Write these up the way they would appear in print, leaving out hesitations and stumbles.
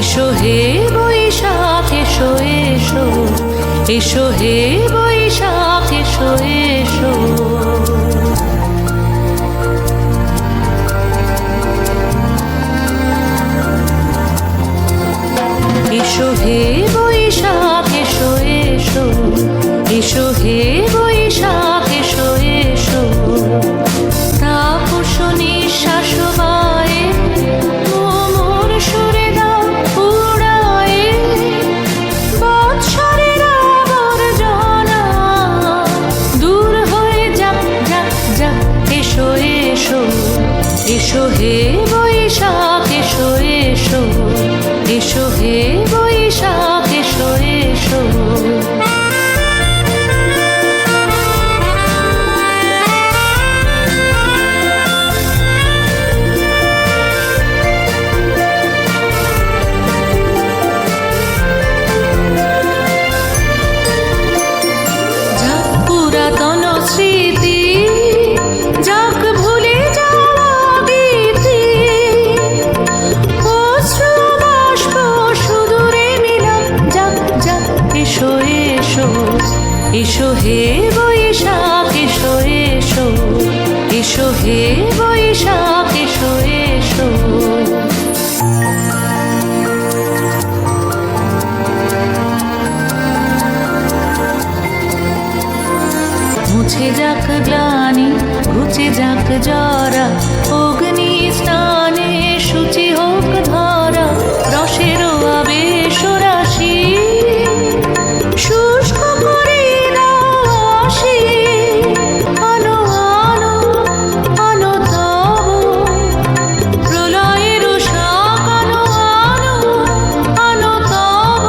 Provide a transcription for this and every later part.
এসো হে বৈশাখ এসো এসো, এসো হে বৈশাখ এসো এসো। এসো হে বৈশাখ এসো এসো, এসো হে বৈশাখ এসো এসো। তাপস নিঃশ্বাস বায়ে মোর সুরে দাও উড়ায়ে, বৎসরের আবর্জনা দূর হয়ে যাক যাক যাক। এসো এসো, এসো হে বৈশাখ এসো এসো, এসো হে বৈশাখ এসো এসো। যাক পুরাতন স্মৃতি, যাক ভুলে যাওয়া গীতি, অশ্রু বাষ্প সুদূরে মিলাম যাক যাক। এসো এসো, এসো হে বৈশাখ এসো এসো, এসো হে বৈশাখ এসো এসো। মুছে যাক গ্লানি, ঘুচে যাক জরা, অগ্নি স্নানে শুচি হোক ধরা। রসের আবেশ রাশি শুষ্ক করে দাও আসি, আনো আনো আনো তব প্রলয়ের শাক। আনো আনো আনো তব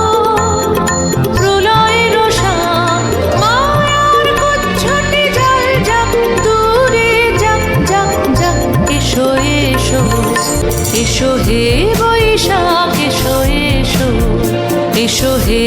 প্রলয়ের শাক। মায়ার কুচ্ছটি জল যাক দূরে যাক যাক যাক। এসো এসো, এসো হে বৈশাখ এসো এসো, এসো হে